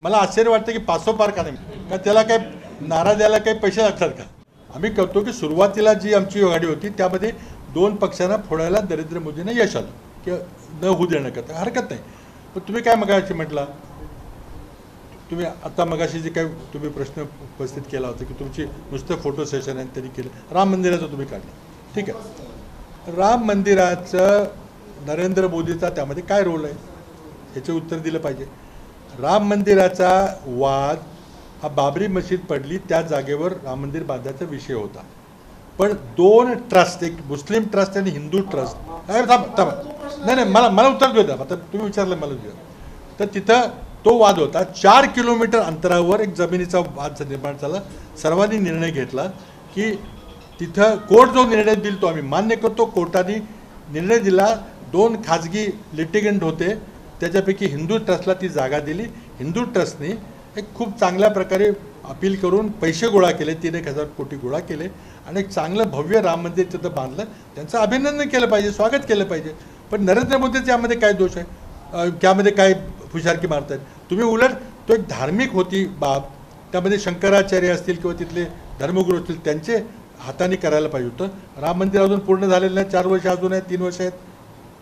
मला आश्चर्य वाटतं की पासोपार का नाही का त्याला काही नारा द्यायला काही पैसे लागतात का? आम्ही करतो की सुरुवातीला जी आमची गाडी होती त्यामध्ये दोन पक्षांना फोडायला नरेंद्र मोदींना यश आलं की न होऊ देणं करता हरकत नाही. पण तुम्ही काय मगाशी म्हटला, तुम्ही आता मगाशी जे काही तुम्ही प्रश्न उपस्थित केला होता की तुमची नुसतं फोटो सेशन आहे त्यांनी केलं, राम मंदिराचं तुम्ही काढलं, ठीक आहे. राम मंदिराचं नरेंद्र मोदीचा त्यामध्ये काय रोल आहे याचे उत्तर दिलं पाहिजे. राम मंदिराचा वाद हा बाबरी मशीद पडली त्या जागेवर राम मंदिर बांधायचा विषय होता. पण दोन ट्रस्ट, एक मुस्लिम ट्रस्ट आणि हिंदू ट्रस्ट, नाही मला उत्तर देऊ द्या. आता तुम्ही विचारलं मला द्या. तर तिथं तो वाद होता. 4 किलोमीटर अंतरावर एक जमिनीचा वाद निर्माण झाला. सर्वांनी निर्णय घेतला की तिथं कोर्ट जो निर्णय दिला तो आम्ही मान्य करतो. कोर्टाने निर्णय दिला. 2 खाजगी लिटिगंट होते, त्याच्यापैकी हिंदू ट्रस्टला ती जागा दिली. हिंदू ट्रस्टने एक खूप चांगल्या प्रकारे अपील करून पैसे गोळा केले, 3,000 कोटी गोळा केले आणि एक चांगलं भव्य राम मंदिर तिथं बांधलं. त्यांचं अभिनंदन केलं पाहिजे, स्वागत केलं पाहिजे. पण नरेंद्र मोदीचे यामध्ये काय दोष आहे, त्यामध्ये काय फुशारकी मारतायत तुम्ही? उलट तो एक धार्मिक होती बाब, त्यामध्ये शंकराचार्य असतील किंवा तिथले धर्मगुरू असतील त्यांचे हाताने करायला पाहिजे होतं. राम मंदिर अजून पूर्ण झालेलं नाही, 4 वर्ष अजून आहेत, 3 वर्ष आहेत,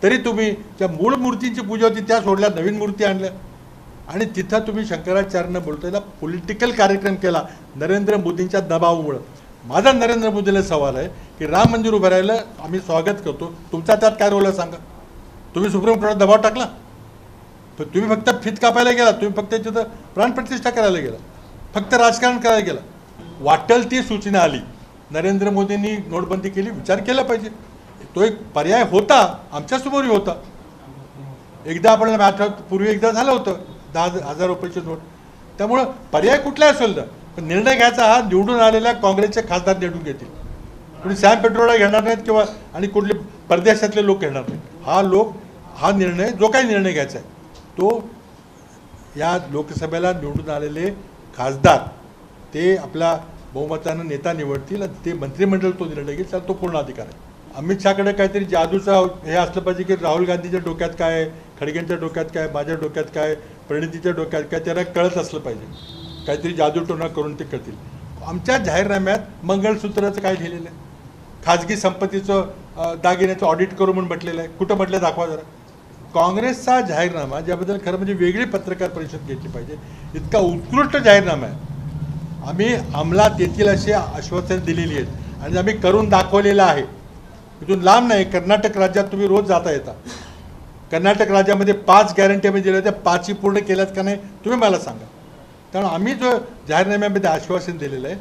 तरी तुम्ही त्या मूळ मूर्तींची पूजा होती त्या सोडल्या, नवीन मूर्ती आणल्या आणि तिथं तुम्ही शंकराचार्यांना बोलतोय पॉलिटिकल कार्यक्रम केला नरेंद्र मोदींच्या दबावामुळं. माझा नरेंद्र मोदीला सवाल आहे की राम मंदिर उभं राहिलं, आम्ही स्वागत करतो, तुमचा त्यात काय रोल आहे सांगा? तुम्ही सुप्रीम कोर्टात दबाव टाकला, पण तुम्ही फक्त फित कापायला गेला, तुम्ही फक्त तिथं प्राणप्रतिष्ठा करायला गेला, फक्त राजकारण करायला गेला. वाटेल ती सूचना आली, नरेंद्र मोदींनी नोटबंदी केली, विचार केला पाहिजे. तो एक पर्याय होता, आमच्यासमोरही होता. एकदा आपल्याला आठवत पूर्वी एकदा झालं होतं 10,000 रुपयाची नोट. त्यामुळं पर्याय कुठला असेल तर पण निर्णय घ्यायचा हा निवडून आलेल्या काँग्रेसचे खासदार निवडून घेतील. कोणी सॅम पेट्रोला घेणार नाहीत किंवा आणि कुठले परदेशातले लोक घेणार नाहीत. हा निर्णय जो काही निर्णय घ्यायचा आहे तो या लोकसभेला निवडून आलेले खासदार ते आपल्या बहुमतानं नेता निवडतील आणि ते मंत्रिमंडळ तो निर्णय घेईल, त्याला तो पूर्ण अधिकार आहे. अमित शहाकडे काहीतरी जादूचा हे असलं पाहिजे की राहुल गांधीच्या डोक्यात काय आहे, खडगेंच्या डोक्यात काय, माझ्या डोक्यात काय, प्रणितीच्या डोक्यात काय, त्यांना कळत असलं पाहिजे. काहीतरी जादूटोना करून ते करतील. आमच्या जाहीरनाम्यात मंगळसूत्राचं काय लिहिलेलं आहे, खाजगी संपत्तीचं दागिन्याचं ऑडिट करू म्हणून म्हटलेलं आहे. कुठं म्हटलं दाखवा जरा. काँग्रेसचा जाहीरनामा ज्याबद्दल खरं म्हणजे वेगळी पत्रकार परिषद घेतली पाहिजे, इतका उत्कृष्ट जाहीरनामा आहे. आम्ही अंमलात येतील अशी आश्वासन दिलेली आहेत आणि आम्ही करून दाखवलेलं आहे. इथून लांब नाही, कर्नाटक राज्यात तुम्ही रोज जाता येता. कर्नाटक राज्यामध्ये 5 गॅरंटी आम्ही दिल्या होत्या, 5ही पूर्ण केल्यात का नाही तुम्ही मला सांगा. त्यामुळे आम्ही जो जाहीरनाम्यामध्ये आश्वासन दिलेलं आहे,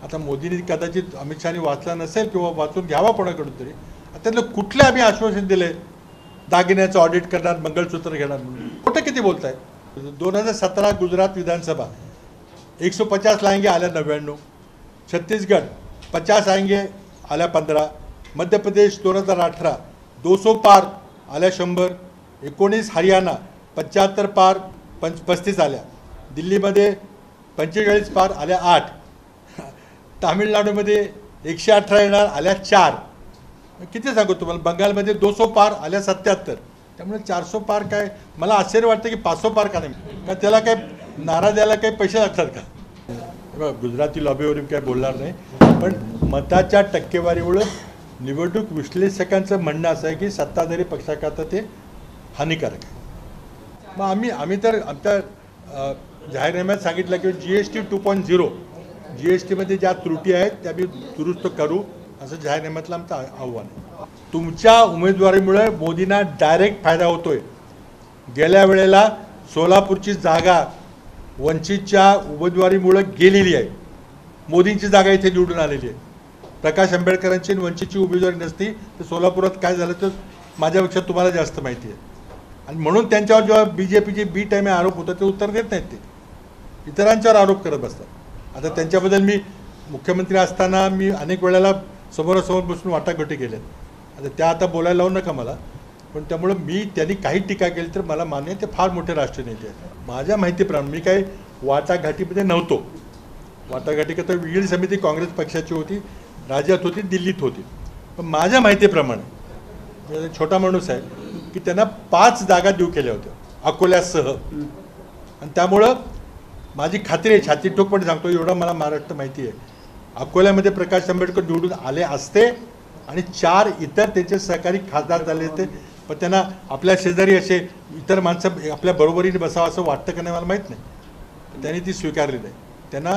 आता मोदींनी कदाचित अमित शहानी वाचला नसेल किंवा वाचून घ्यावा कोणाकडून तरी, त्यातलं कुठले आम्ही आश्वासन दिले, दागिन्याचं ऑडिट करणार, मंगळसूत्र घेणार म्हणून कुठं किती बोलताय? 2017 गुजरात विधानसभा 150 लाएंगे आल्या 99, छत्तीसगड 50 आएंगे आल्या 15, मध्य प्रदेश 2018 200 पार आल्या 100, 19 हरियाणा 75 पार 35 आल्या, दिल्लीमध्ये 45 पार आल्या 8, तामिळनाडूमध्ये 118 येणार आल्या 4. किती सांगू तुम्हाला, बंगालमध्ये 200 पार आल्या 77. त्यामुळे 400 पार काय, मला आश्चर्य वाटतं की 500 पार का नाही का त्याला काही नारा द्यायला काही पैसे लागतात का? गुजराती लॉबीवर काय बोलणार नाही, पण मताच्या टक्केवारीमुळं निवडणूक विश्लेषकांचं म्हणणं असं आहे की सत्ताधारी पक्षाकरता ते हानिकारक आहे. मग आम्ही तर आमच्या जाहीरनाम्यात सांगितलं की GST 2.0, GSTमध्ये ज्या त्रुटी आहेत त्या मी दुरुस्त करू असं जाहीरनाम्यातलं आमचं आव्हान आहे. तुमच्या उमेदवारीमुळे मोदींना डायरेक्ट फायदा होतोय. गेल्या वेळेला सोलापूरची जागा वंचितच्या उमेदवारीमुळे गेलेली आहे, मोदींची जागा इथे निवडून आलेली आहे. प्रकाश आंबेडकरांची वंचितची उमेदवारी नसती तर सोलापुरात काय झालं तर माझ्यापेक्षा तुम्हाला जास्त माहिती आहे. आणि म्हणून त्यांच्यावर जेव्हा BJPचे बी टाईम आरोप होतात ते उत्तर देत नाहीत, ते इतरांच्यावर आरोप करत बसतात. आता त्यांच्याबद्दल मी मुख्यमंत्री असताना मी अनेक वेळेला समोरासमोर बसून वाटाघाटी केल्यात. आता त्या आता बोलायला लावू नका मला, पण त्यामुळं त्यांनी काही टीका केली तर मला मान्य आहे, ते फार मोठे राष्ट्रीय नेते आहेत. माझ्या माहितीप्रमाणे मी काही वाटाघाटीमध्ये नव्हतो. वाटाघाटी करता वेगळी समिती काँग्रेस पक्षाची होती, राज्यात होती, दिल्लीत होती. पण माझ्या माहितीप्रमाणे छोटा माणूस आहे की त्यांना 5 जागा देऊ केल्या होत्या अकोल्यासह, आणि त्यामुळं माझी खात्री आहे, छाती ठोकपणे सांगतो, एवढं मला महाराष्ट्र माहिती आहे, अकोल्यामध्ये प्रकाश आंबेडकर निवडून आले असते आणि 4 इतर त्याचे सहकारी खासदार झाले असते, पण त्यांना आपल्या शेजारी असे इतर माणसं आपल्या बरोबरीने बसावं असं वाटतं का नाही मला माहीत नाही, त्यांनी ती स्वीकारली नाही. त्यांना